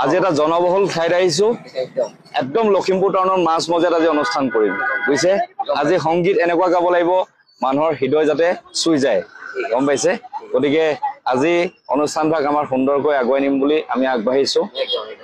আজি এটা জনবহুল ঠাইত আহিছো একদম লখিমপুৰ টাউনৰ মাছ মজিয়াত আজি অনুষ্ঠান কৰিম বুজিছে আজি সংগীত এনেকুৱা গাব লাগিব মানুহৰ হৃদয় যাতে চুই যায় গম পাইছে গতিকে আজি অনুষ্ঠানভাগ আমাৰ সুন্দৰকৈ আগুৱাই নিম বুলি আমি আগবাঢ়িছো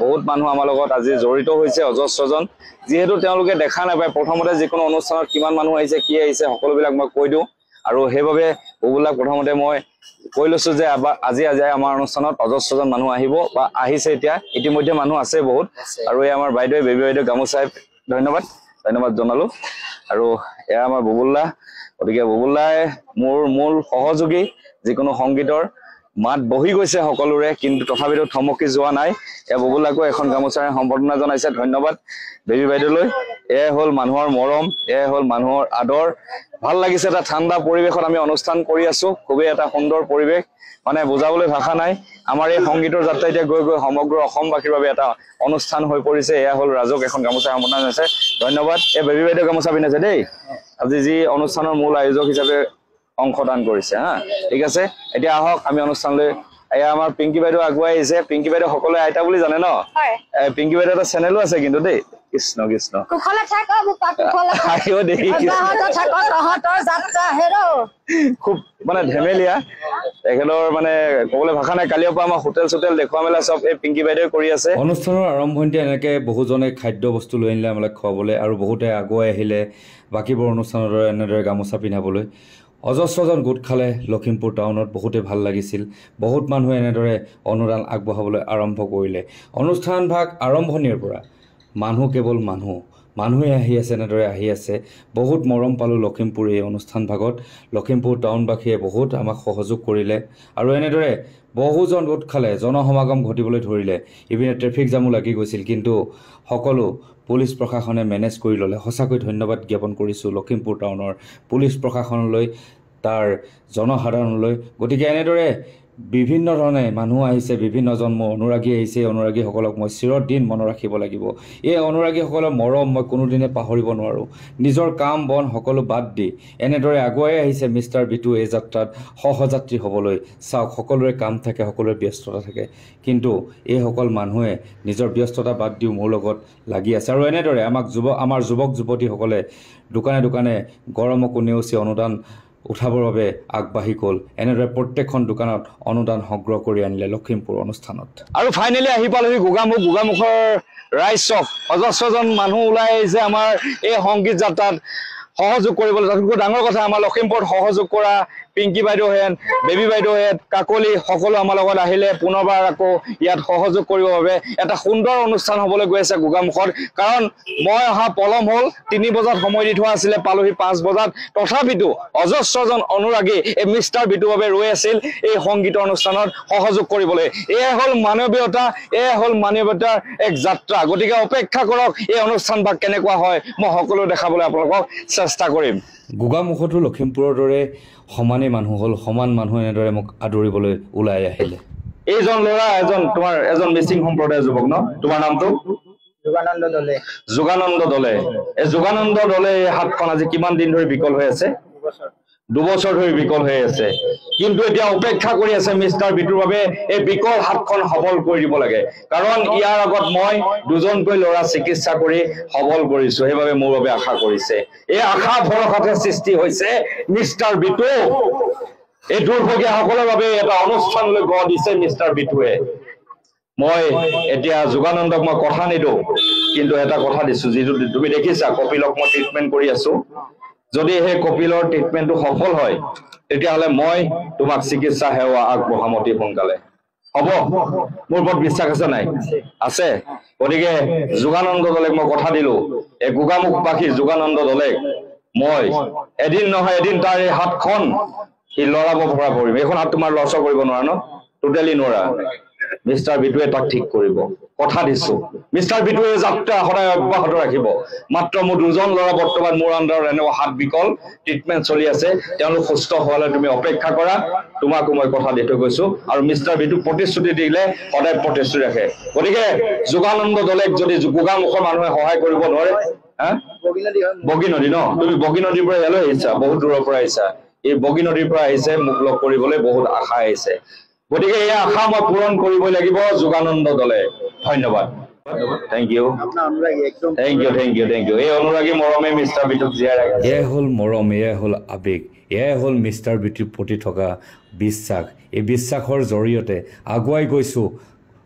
বহুত মানুহ আমাৰ লগত আজি জড়িত হৈছে অজস্ৰজন যেহেতু তেওঁলোকে দেখা নাপায় প্ৰথমতে যিকোনো অনুষ্ঠানত কিমান মানুহ আহিছে কি আহিছে সকলোবিলাক মই কৈ দিওঁ আৰু সেইবাবে বুবুলাক প্ৰথমতে মই কৈ লৈছো যে আজি আমাৰ অনুষ্ঠানত অজস্ৰজন মানুহ আহিব বা আহিছে এতিয়া ইতিমধ্যে মানুহ আছে বহুত আৰু এই আমাৰ বাইদেউ বেবী বাইদেউ গামোচাই ধন্যবাদ জনালো আৰু এয়া আমাৰ বুবুলা গতিকে বুবুলাই মোৰ মূল সহযোগী যিকোনো সংগীতৰ মাত বহি গৈছে সকলোৰে কিন্তু তথাপিতো থমকি যোৱা নাই এয়া বুবুলাকো এখন গামোচাৰে সম্বৰ্ধনা জনাইছে ধন্যবাদ বেবী বাইদেউলৈ এ হল মানুহৰ মৰম এ হল মানুহৰ আদৰ ভাল লাগিছে এটা ঠাণ্ডা পৰিৱেশত আমি অনুষ্ঠান কৰি আছো খুবেই এটা সুন্দৰ পৰিৱেশ মানে বুজাবলৈ ভাষা নাই আমাৰ এই সংগীতৰ যাত্ৰা এতিয়া গৈ গৈ সমগ্ৰ অসমবাসীৰ বাবে এটা অনুষ্ঠান হৈ পৰিছে এয়া হল ৰাজক এখন গামোচা সম্বৰ্ধনা জনাইছে ধন্যবাদ এই বেবী বাইদেউ গামোচা পিন্ধাইছে দেই আজি যি অনুষ্ঠানৰ মূল আয়োজক হিচাপে অংশদান কৰিছে হা ঠিক আছে এতিয়া আহক আমি অনুষ্ঠানলৈ এয়া আমাৰ পিংকি বাইদেউ আগুৱাই আহিছে পিংকি বাইদেউ সকলোৱে আইতা বুলি জানে ন পিংকি বাইদেউ এটা চেনেলো আছে কিন্তু দেই কৃষ্ণ কৃষ্ণ খুব মানে ধেমেলীয়া তেখেতৰ মানে ক'বলৈ ভাষা নাই কালিৰ পৰা আমাৰ হোটেল চোটেল দেখুৱা মেলা চব এই পিংকি বাইদেউ কৰি আছে অনুষ্ঠানৰ আৰম্ভণিতে এনেকৈ বহুজনে খাদ্য বস্তু লৈ আনিলে আমাক খুৱাবলৈ আৰু বহুতে আগুৱাই আহিলে বাকীবোৰ অনুষ্ঠানৰ দৰে এনেদৰে গামোচা পিন্ধাবলৈ অজস্ৰজন গোট খালে লখিমপুৰ টাউনত বহুতে ভাল লাগিছিল বহুত মানুহে এনেদৰে অনুদান আগবঢ়াবলৈ আৰম্ভ কৰিলে অনুষ্ঠানভাগ আৰম্ভণিৰ পৰা মানুহ কেৱল মানুহে আহি আছে এনেদৰে আহি আছে বহুত মৰম পালোঁ লখিমপুৰ এই অনুষ্ঠানভাগত লখিমপুৰ টাউনবাসীয়ে বহুত আমাক সহযোগ কৰিলে আৰু এনেদৰে বহুজন গোট খালে জনসমাগম ঘটিবলৈ ধৰিলে ইপিনে ট্ৰেফিক জামো লাগি গৈছিল কিন্তু সকলো পুলিচ প্ৰশাসনে মেনেজ কৰি ল'লে সঁচাকৈ ধন্যবাদ জ্ঞাপন কৰিছোঁ লখিমপুৰ টাউনৰ পুলিচ প্ৰশাসনলৈ তাৰ জনসাধাৰণলৈ গতিকে এনেদৰে বিভিন্ন ধৰণে মানুহ আহিছে বিভিন্নজন মোৰ অনুৰাগী আহিছে অনুৰাগীসকলক মই চিৰদিন মনত ৰাখিব লাগিব এই অনুৰাগীসকলৰ মৰম মই কোনোদিনে পাহৰিব নোৱাৰোঁ নিজৰ কাম বন সকলো বাদ দি এনেদৰে আগুৱাই আহিছে মিষ্টাৰ বিটু এই যাত্ৰাত সহযাত্ৰী হ'বলৈ চাওক সকলোৰে কাম থাকে সকলোৰে ব্যস্ততা থাকে কিন্তু এইসকল মানুহে নিজৰ ব্যস্ততা বাদ দিও মোৰ লগত লাগি আছে আৰু এনেদৰে আমাৰ যুৱক যুৱতীসকলে দোকানে দোকানে গৰমকো নেওচি অনুদান উঠাবৰ বাবে আগবাঢ়ি গ'ল এনেদৰে প্ৰত্যেকখন দোকানত অনুদান সংগ্ৰহ কৰি আনিলে লখিমপুৰ অনুষ্ঠানত আৰু ফাইনেলি আহি পালোহি গোগামুখৰ ৰাইজক অজস্ৰজন মানুহ ওলাই আহিছে আমাৰ এই সংগীত যাত্ৰাত সহযোগ কৰিবলৈ তাতকৈ ডাঙৰ কথা আমাৰ লখিমপুৰত সহযোগ কৰা পিংকি বাইদেউহেঁত বেবী বাইদেউহেঁত কাকলি সকলো আমাৰ লগত আহিলে পুনৰবাৰ আকৌ ইয়াত সহযোগ কৰিবৰ বাবে এটা সুন্দৰ অনুষ্ঠান হ'বলৈ গৈ আছে গোগামুখত কাৰণ মই অহা পলম হ'ল 3 বজাত সময় দি থোৱা আছিলে পালোহি 5 বজাত তথাপিতো অজস্ৰজন অনুৰাগী এই মিষ্টাৰ বিটুৰ বাবে ৰৈ আছিল এই সংগীতৰ অনুষ্ঠানত সহযোগ কৰিবলৈ এয়াই হ'ল মানৱীয়তা এয়াই হ'ল মানৱীয়তাৰ এক যাত্ৰা গতিকে অপেক্ষা কৰক এই অনুষ্ঠানভাগ কেনেকুৱা হয় মই সকলো দেখাবলৈ আপোনালোকক চেষ্টা কৰিম গোগামুখতো লখিমপুৰৰ দৰে সমানে মানুহ হ'ল সমান মানুহ এনেদৰে মোক আদৰিবলৈ ওলাই আহিলে এইজন ল'ৰা তোমাৰ এজন মিচিং সম্প্ৰদায়ৰ যুৱক ন তোমাৰ নামটো যোগানন্দ দলে এই যোগানন্দ দলে হাতখন আজি কিমান দিন ধৰি বিকল হৈ আছে 2 বছৰ ধৰি বিকল হৈ আছে কিন্তু এতিয়া অপেক্ষা কৰি আছে মিষ্টাৰ বিটুৰ বাবে এই বিকল হাতখন সবল কৰি দিব লাগে কাৰণ ইয়াৰ আগত মই 2জনকৈ ল'ৰা চিকিৎসা কৰি সবল কৰিছো সেইবাবে মোৰ বাবে আশা কৰিছে এই আশা ভৰসাতে সৃষ্টি হৈছে মিষ্টাৰ বিটু এই দুৰ্ভগীয়া সকলৰ বাবে এটা অনুষ্ঠানলৈ গঢ় দিছে মিষ্টাৰ বিটুৱে মই এতিয়া যোগানন্দক মই কথা নিদিওঁ কিন্তু এটা কথা দিছো যিটো তুমি দেখিছা কপিলক মই ট্ৰিটমেন্ট কৰি আছো যদি সেই কপিলৰ ট্ৰিটমেন্টটো সফল হয় তেতিয়াহ'লে মই তোমাক চিকিৎসা সেৱা আগবঢ়াম অতি সোনকালে হ'ব মোৰ ওপৰত বিশ্বাস আছে নাই আছে গতিকে যোগানন্দ দলেক মই কথা দিলো এই গোগামুখবাসী যোগানন্দ দলেক মই এদিন নহয় এদিন তাৰ এই হাতখন সি লৰাব পৰা কৰিম এইখন হাত তোমাৰ লৰচৰ কৰিব নোৱাৰা ন টোটেলি নোৱাৰা মিষ্টাৰ বিটুৱে তাক ঠিক কৰিব কথা দিছো মিষ্টাৰ বিটুৱে যাত্ৰা সদায় অব্যাহত ৰাখিব মাত্ৰ মোৰ 2জন ল'ৰা বৰ্তমান মোৰ আণ্ডাৰত এনেকুৱা হাত বিকল ট্ৰিটমেন্ট চলি আছে তেওঁলোক সুস্থ হোৱালৈ তুমি অপেক্ষা কৰা তোমাকো মই কথা দি থৈ গৈছো আৰু মিষ্টাৰ বিটু প্ৰতিশ্ৰুতি দিলে সদায় প্ৰতিশ্ৰুতি ৰাখে গতিকে যোগানন্দ দলেক যদি গোগামুখৰ মানুহে সহায় কৰিব নোৱাৰে বগী নদী ন তুমি বগী নদীৰ পৰা ইয়ালৈ আহিছা বহুত দূৰৰ পৰা আহিছা এই বগী নদীৰ পৰা আহিছে মোক লগ কৰিবলৈ বহুত আশা আহিছে গতিকে এই আশা মই পূৰণ কৰিবই লাগিব যোগানন্দ দলে। ধন্যবাদ। Thank you. এই অনুৰাগী মৰমে মিষ্টাৰ বিটুক জীয়াই ৰাখে। এয়াই হ'ল মৰম, এয়াই হ'ল আৱেগ, এয়াই হ'ল মিষ্টাৰ বিটুৰ প্ৰতি থকা বিশ্বাস। এই বিশ্বাসৰ জৰিয়তে আগুৱাই গৈছোঁ,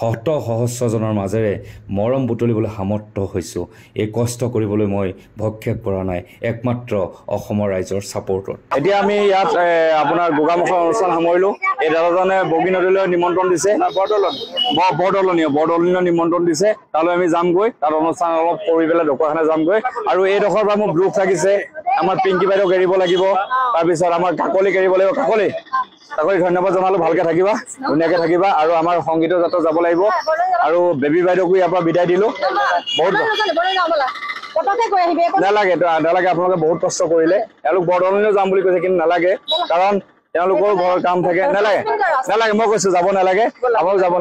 শত সহস্ৰজনৰ মাজেৰে মৰম বুটলিবলৈ সামৰ্থ্য হৈছোঁ। এই কষ্ট কৰিবলৈ মই ভক্ষেপ কৰা নাই, একমাত্ৰ অসমৰ ৰাইজৰ ছাপোৰ্টত। এতিয়া আমি ইয়াত আপোনাৰ গোগামুখৰ অনুষ্ঠান সামৰিলোঁ। এই দাদাজনে বগী নদীলৈ নিমন্ত্ৰণ দিছে, বৰদলনীয় নিমন্ত্ৰণ দিছে। তালৈ আমি যামগৈ, তাত অনুষ্ঠান অলপ কৰি পেলাই ঢকুৱাখানা যামগৈ। আৰু এইডোখৰ পৰা মোৰ দুখ লাগিছে, আমাৰ পিংকি বাইদেউক এৰিব লাগিব, তাৰপিছত আমাৰ কাকলিক এৰিব লাগিব। কাকলি ধন্যবাদ জনালো, ভালকে থাকিবা, ধুনীয়াকে থাকিবা। আৰু আমাৰ সংগীতৰ যাত্ৰা যাব লাগিব। আৰু বেবী বাইদেউকো ইয়াৰ পৰা বিদায় দিলো। বহুত নালাগে আপোনালোকে বহুত কষ্ট কৰিলে। এওঁলোক বৰদলনীও যাম বুলি কৈছে, কিন্তু নালাগে, কাৰণ তেওঁলোকৰ ঘৰৰ কাম থাকে। নালাগে মই কৈছো, যাব নালাগে, আপোনালোক যাব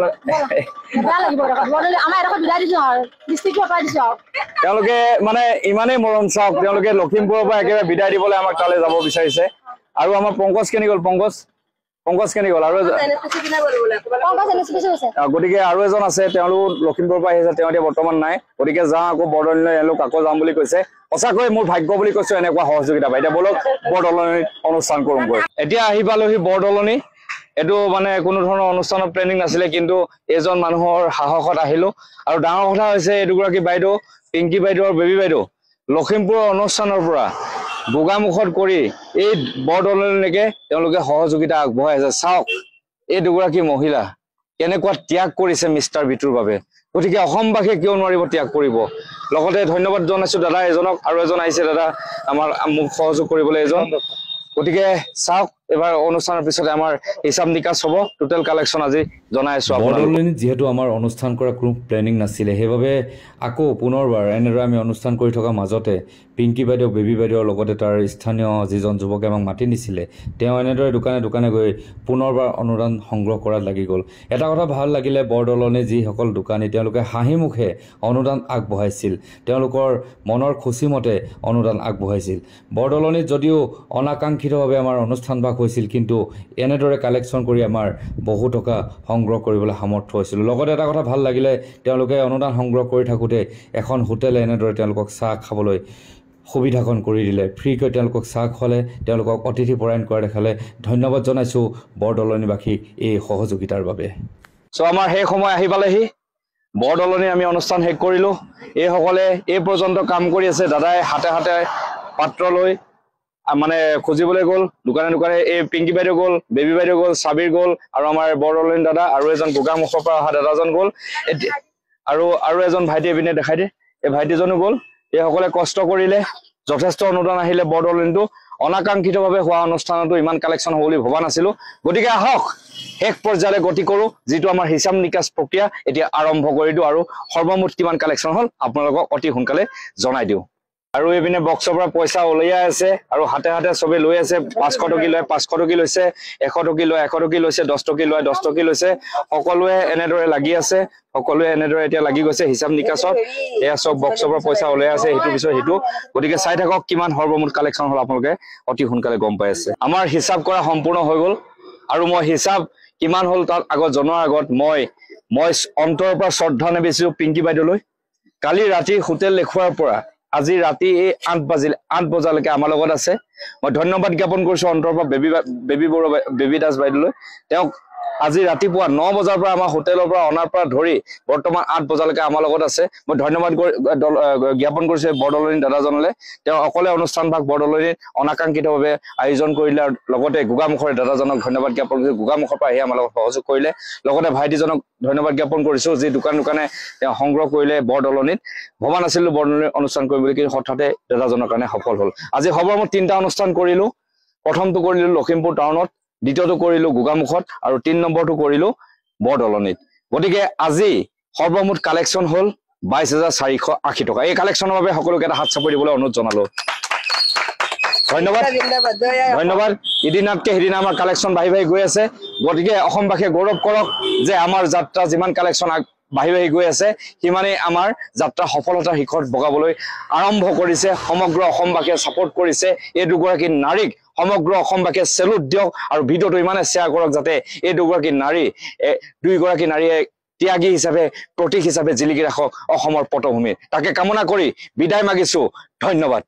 তেওঁলোকে মানে ইমানেই মৰম। চাওক, তেওঁলোকে লখিমপুৰৰ পৰা একেবাৰে বিদায় দিবলৈ আমাক তালৈ যাব বিচাৰিছে। আৰু আমাৰ পংকজ কেনি গ'ল? পংকজ কেনি গ'ল? আৰু গতিকে আৰু এজন আছে, তেওঁলোক লখিমপুৰৰ পৰা আহিছে, তেওঁ এতিয়া বৰ্তমান নাই। গতিকে যাওঁ আকৌ বৰদলনীলৈ, এওঁলোক আকৌ যাম বুলি কৈছে। সঁচাকৈ মোৰ ভাগ্য বুলি কৈছো এনেকুৱা সহযোগিতা পাই। এতিয়া বলক বৰদলনী অনুষ্ঠান কৰোঁগৈ। এতিয়া আহি পালোহি বৰদলনী। এইটো মানে কোনো ধৰণৰ অনুষ্ঠানৰ প্লেনিং নাছিলে, কিন্তু এজন মানুহৰ সাহসত আহিলো। আৰু ডাঙৰ কথা হৈছে, এই দুগৰাকী বাইদেউ, পিংকি বাইদেউ আৰু বেবী বাইদেউ, লখিমপুৰৰ অনুষ্ঠানৰ পৰা গোগামুখত কৰি এই বৰদলনীলৈকে তেওঁলোকে সহযোগিতা আগবঢ়াই আছে। চাওক, এই দুগৰাকী মহিলা কেনেকুৱা ত্যাগ কৰিছে মিষ্টাৰ বিটুৰ বাবে। গতিকে অসমবাসীয়ে কিয় নোৱাৰিব ত্যাগ কৰিব। লগতে ধন্যবাদ জনাইছো দাদা এজনক, আৰু এজন আহিছে দাদা আমাৰ মোক সহযোগ কৰিবলৈ এজন। গতিকে চাওক, এবাৰ অনুষ্ঠানৰ পিছতে আমাৰ হিচাপ নিকাচ হ'ব, টোটেল কালেকশ্যন আজি জনাই আছো। বৰদলনীত যিহেতু আমাৰ অনুষ্ঠান কৰা কোনো প্লেনিং নাছিলে, সেইবাবে আকৌ পুনৰবাৰ এনেদৰে আমি অনুষ্ঠান কৰি থকাৰ মাজতে পিংকি বাইদেউ, বেবী বাইদেউৰ লগতে তাৰ স্থানীয় যিজন যুৱকে আমাক মাতি নিছিলে, তেওঁ এনেদৰে দোকানে দোকানে গৈ পুনৰবাৰ অনুদান সংগ্ৰহ কৰাত লাগি গ'ল। এটা কথা ভাল লাগিলে, বৰদলনীৰ যিসকল দোকানী তেওঁলোকে হাঁহি মুখে অনুদান আগবঢ়াইছিল, তেওঁলোকৰ মনৰ খুচিমতে অনুদান আগবঢ়াইছিল। বৰদলনীত যদিও অনাকাংক্ষিতভাৱে আমাৰ অনুষ্ঠান ভাগ হৈছিল, কিন্তু এনেদৰে কালেকশ্যন কৰি আমাৰ বহু টকা সংগ্ৰহ কৰিবলৈ সামৰ্থ্য হৈছিলোঁ। লগতে এটা কথা ভাল লাগিলে, তেওঁলোকে অনুদান সংগ্ৰহ কৰি থাকোঁতে এখন হোটেলে এনেদৰে তেওঁলোকক চাহ খাবলৈ সুবিধাকণ কৰি দিলে। ফ্ৰীকৈ তেওঁলোকক চাহ খোৱালে, তেওঁলোকক অতিথি পৰায়ণ কৰা দেখালে। ধন্যবাদ জনাইছোঁ বৰদলনীবাসীক এই সহযোগিতাৰ বাবে। আমাৰ সেই সময় আহি পালেহি, বৰদলনী আমি অনুষ্ঠান শেষ কৰিলোঁ। এইসকলে এই পৰ্যন্ত কাম কৰি আছে। দাদাই হাতে হাতে পাত্ৰ লৈ মানে খুজিবলৈ গ'ল, দোকানে দোকানে। এই পিংকি বাইদেউ গ'ল, বেবী বাইদেউ গ'ল, চাবিৰ গ'ল, আৰু আমাৰ বৰদলনী দাদা আৰু এজন গোগামুখৰ পৰা অহা দাদাজন গ'ল। আৰু এজন ভাইটি এপিনে দেখাই দিয়ে, এই ভাইটিজনো গ'ল। এইসকলে কষ্ট কৰিলে, যথেষ্ট অনুদান আহিলে। বৰদলনীটো অনাকাংক্ষিতভাৱে হোৱা অনুষ্ঠানতো ইমান কালেকশ্যন হ'ব বুলি ভবা নাছিলো। গতিকে আহক শেষ পৰ্যায়লৈ গতি কৰোঁ। যিটো আমাৰ হিচাপ নিকাচ প্ৰক্ৰিয়া এতিয়া আৰম্ভ কৰি দিওঁ, আৰু সৰ্বমুঠ কিমান কালেকশ্যন হ'ল আপোনালোকক অতি সোনকালে জনাই দিওঁ। আৰু এইপিনে বক্সৰ পৰা পইচা উলিয়াই আছে, আৰু হাতে হাতে চবে লৈ আছে। 500 টকী লয় 500 টকী লৈছে, 100 টকী লয় 100 টকী লৈছে, 10 টকী লয় 10 টকী লৈছে। সকলোৱে এনেদৰে লাগি আছে, সকলোৱে এনেদৰে এতিয়া লাগি গৈছে হিচাপ নিকাচত। এয়া চব বক্সৰ পৰা পইচা ওলাই আছে, সেইটো পিছত সেইটো। গতিকে চাই থাকক কিমান সৰ্বমুঠ কালেকশ্যন হ'ল, আপোনালোকে অতি সোনকালে গম পাই আছে। আমাৰ হিচাপ কৰা সম্পূৰ্ণ হৈ গ'ল, আৰু মই হিচাপ কিমান হ'ল তাত আগত জনোৱাৰ আগত মই অন্তৰৰ পৰা শ্ৰদ্ধা নিবেচিছোঁ পিংকি বাইদেউলৈ। কালি ৰাতি হোটেল দেখুওৱাৰ পৰা আজি ৰাতি এই 8 বজালৈকে আমাৰ লগত আছে। মই ধন্যবাদ জ্ঞাপন কৰিছোঁ অন্তৰৰ পৰা বেবী দাস বাইদেউলৈ। তেওঁক আজি ৰাতিপুৱা 9 বজাৰ পৰা আমাৰ হোটেলৰ পৰা অনাৰ পৰা ধৰি বৰ্তমান 8 বজালৈকে আমাৰ লগত আছে। মই ধন্যবাদ জ্ঞাপন কৰিছোঁ বৰদলনী দাদাজনলৈ। তেওঁ অকলে অনুষ্ঠান ভাগ বৰদলনীত অনাকাংক্ষিতভাৱে আয়োজন কৰিলে, আৰু লগতে গোগামুখৰ দাদাজনক ধন্যবাদ জ্ঞাপন কৰিছোঁ, গোগামুখৰ পৰা আহি আমাৰ লগত সহযোগ কৰিলে। লগতে ভাইটিজনক ধন্যবাদ জ্ঞাপন কৰিছোঁ, যি দোকানে তেওঁ সংগ্ৰহ কৰিলে বৰদলনীত। ভবা নাছিলোঁ বৰদলনীত অনুষ্ঠান কৰিম বুলি, কিন্তু হঠাতে দাদাজনৰ কাৰণে সফল হ'ল। আজি সৰ্বমুঠ 3টা অনুষ্ঠান কৰিলোঁ। প্ৰথমটো কৰিলোঁ লখিমপুৰ টাউনত, দ্বিতীয়টো কৰিলোঁ গোগামুখত, আৰু 3 নম্বৰটো কৰিলোঁ বৰদলনীত। গতিকে আজি সৰ্বমুঠ কালেকশ্যন হ'ল 22,480 টকা। এই কালেকশ্যনৰ বাবে সকলোকে এটা হাত চাপৰি দিবলৈ অনুৰোধ জনালোঁ। ধন্যবাদ। ইদিনাতকে সিদিনা আমাৰ কালেকশ্যন বাঢ়ি গৈ আছে। গতিকে অসমবাসীয়ে গৌৰৱ কৰক যে আমাৰ যাত্ৰা যিমান কালেকশ্যন বাঢ়ি গৈ আছে, সিমানেই আমাৰ যাত্ৰা সফলতাৰ শিখৰত বগাবলৈ আৰম্ভ কৰিছে। সমগ্ৰ অসমবাসীয়ে ছাপোৰ্ট কৰিছে। এই দুগৰাকী নাৰীক সমগ্ৰ অসমবাসীয়ে চেলুট দিয়ক আৰু ভিডিঅ'টো ইমানে শ্বেয়াৰ কৰক যাতে এই দুইগৰাকী নাৰীয়ে ত্যাগী হিচাপে প্ৰতীক হিচাপে জিলিকি ৰাখক অসমৰ পটভূমিত। তাকে কামনা কৰি বিদায় মাগিছো। ধন্যবাদ।